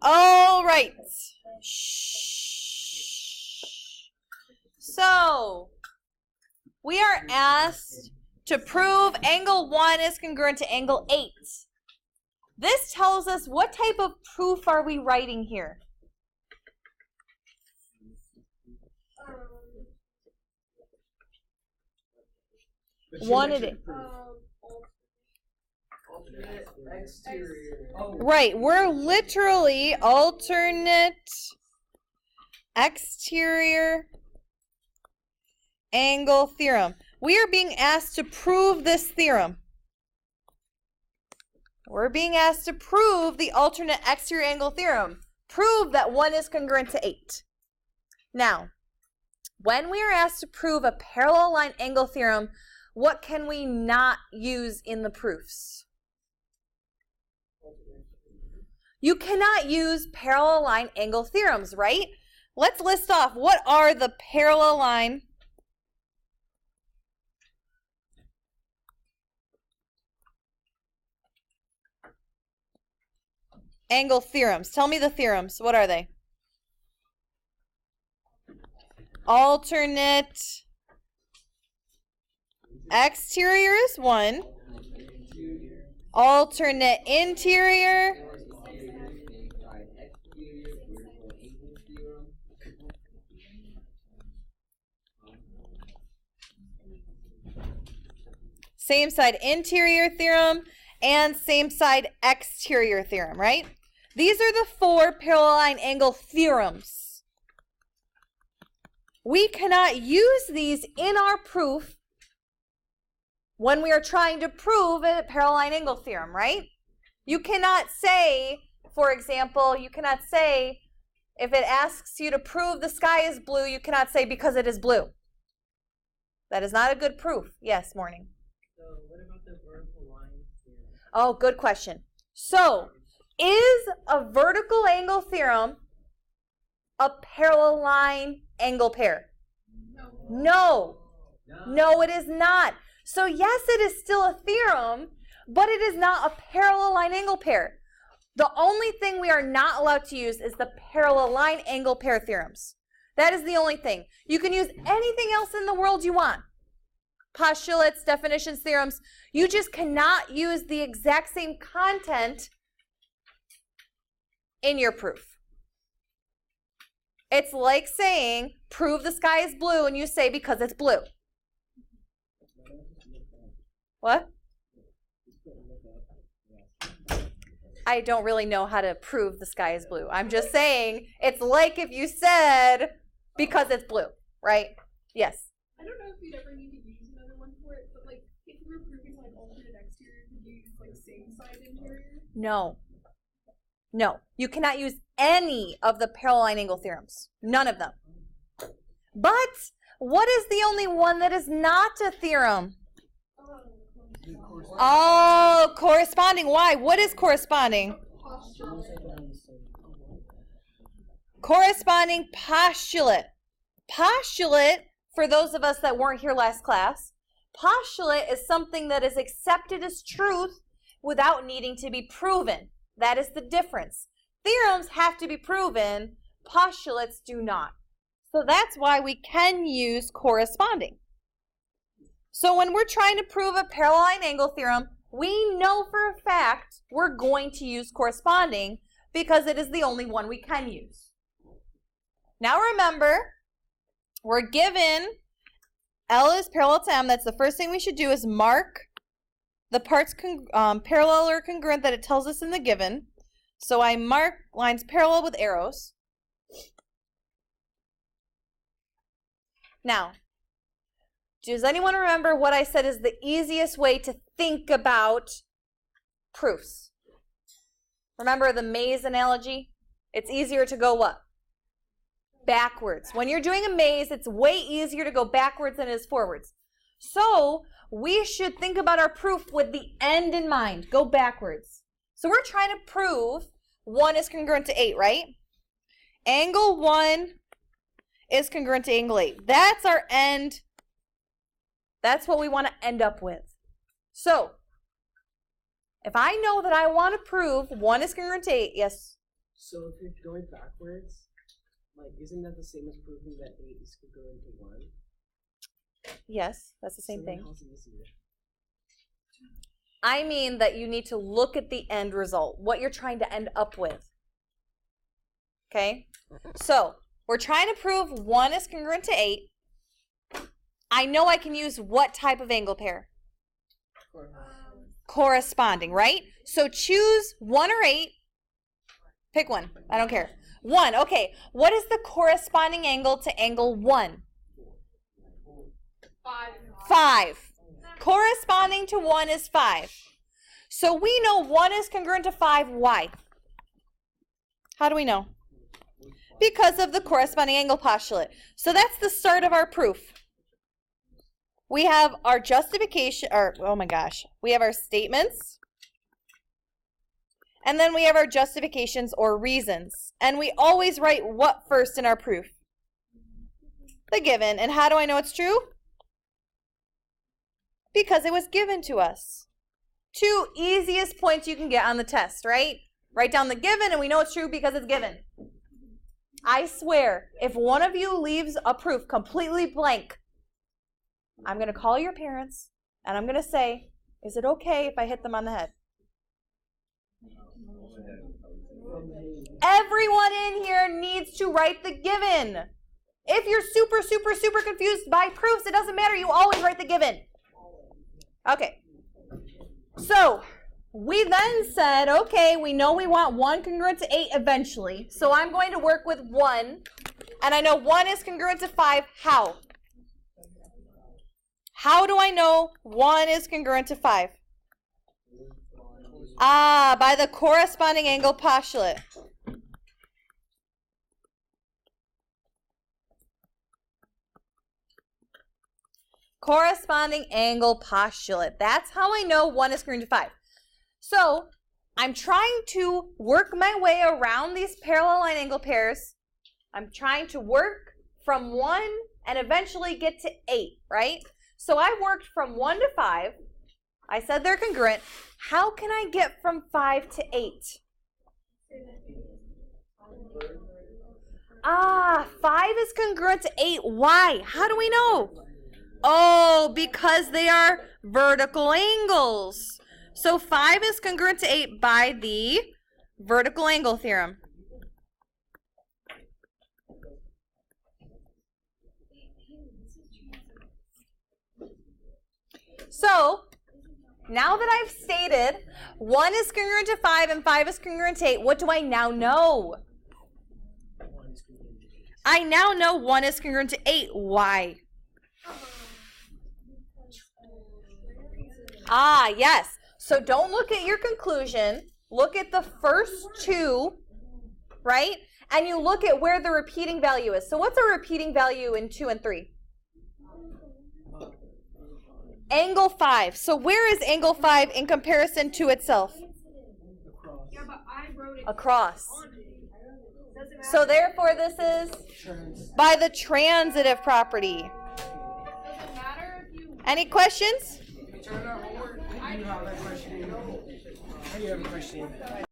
All right. So, we are asked to prove angle 1 is congruent to angle 8. This tells us what type of proof are we writing here? One it is. Right, we're literally alternate exterior angle theorem. We are being asked to prove this theorem. We're being asked to prove the alternate exterior angle theorem. Prove that 1 is congruent to 8. Now, when we are asked to prove a parallel line angle theorem, what can we not use in the proofs? You cannot use parallel line angle theorems, right? Let's list off what are the parallel line angle theorems. Tell me the theorems. What are they? Alternate exterior is one. Alternate interior. Same side interior theorem and same side exterior theorem, right? These are the 4 parallel line angle theorems. We cannot use these in our proof when we are trying to prove a parallel line angle theorem, right? You cannot say, for example, you cannot say, if it asks you to prove the sky is blue, you cannot say because it is blue. That is not a good proof. Yes, Morning. So what about the vertical line theorem? Oh, good question. So, is a vertical angle theorem a parallel line angle pair? No. No, it is not. So yes, it is still a theorem, but it is not a parallel line angle pair. The only thing we are not allowed to use is the parallel line angle pair theorems. That is the only thing. You can use anything else in the world you want. Postulates, definitions, theorems. You just cannot use the exact same content in your proof. It's like saying, prove the sky is blue, and you say because it's blue. What? I don't really know how to prove the sky is blue. I'm just saying, it's like if you said, because it's blue, right? Yes? I don't know if you'd ever need to use another one for it, but like, if we were proving like alternate exterior, could you use like same side interior? No. No, you cannot use any of the parallel line angle theorems. None of them. But what is the only one that is not a theorem? Oh, corresponding. Why? What is corresponding? Corresponding postulate. Postulate, for those of us that weren't here last class, postulate is something that is accepted as truth without needing to be proven. That is the difference. Theorems have to be proven, postulates do not. So that's why we can use corresponding. So when we're trying to prove a parallel line angle theorem, we know for a fact we're going to use corresponding because it is the only one we can use. Now remember, we're given L is parallel to M. That's the first thing we should do is mark the parts parallel or congruent that it tells us in the given. So I mark lines parallel with arrows. Now, does anyone remember what I said is the easiest way to think about proofs? Remember the maze analogy? It's easier to go what? Backwards. When you're doing a maze, it's way easier to go backwards than it is forwards. So we should think about our proof with the end in mind. Go backwards. So we're trying to prove 1 is congruent to 8, right? Angle 1 is congruent to angle 8. That's our end. That's what we want to end up with. So if I know that I want to prove 1 is congruent to 8, yes, So if you're going backwards, like, isn't that the same as proving that 8 is congruent to 1? Yes, that's the same So then thing. how's it easier? I mean that you need to look at the end result, what you're trying to end up with. Okay? So, we're trying to prove 1 is congruent to 8. I know I can use what type of angle pair? Corresponding, right? So choose 1 or 8. Pick one. I don't care. 1. Okay. What is the corresponding angle to angle 1? 5. Corresponding to 1 is 5. So we know 1 is congruent to 5. Why? How do we know? Because of the corresponding angle postulate. So that's the start of our proof. We have our justification, or oh my gosh, we have our statements. And then we have our justifications or reasons. And we always write what first in our proof? The given. And how do I know it's true? Because it was given to us. 2 easiest points you can get on the test, right? Write down the given and we know it's true because it's given. I swear, if one of you leaves a proof completely blank, I'm going to call your parents and I'm going to say, is it okay if I hit them on the head? Everyone in here needs to write the given. If you're super, super, super confused by proofs, it doesn't matter. You always write the given. Okay. So we then said, okay, we know we want 1 congruent to 8 eventually. So I'm going to work with 1. And I know 1 is congruent to 5. How? How do I know 1 is congruent to 5? By the corresponding angle postulate. Corresponding angle postulate. That's how I know 1 is congruent to 5. So I'm trying to work my way around these parallel line angle pairs. I'm trying to work from 1 and eventually get to 8, right? So I worked from 1 to 5. I said they're congruent. How can I get from 5 to 8? 5 is congruent to 8. Why? How do we know? Oh, because they are vertical angles. So 5 is congruent to 8 by the vertical angle theorem. So, now that I've stated 1 is congruent to 5 and 5 is congruent to 8, what do I now know? I now know 1 is congruent to 8. Why? Yes. So don't look at your conclusion. Look at the first 2, right? And you look at where the repeating value is. So what's a repeating value in 2 and 3? Angle 5. So where is angle 5 in comparison to itself? Yeah, but I wrote it Across. So therefore this is by the transitive property. Doesn't matter if you. Any questions? If you turn our homework, you have a question. You have a question.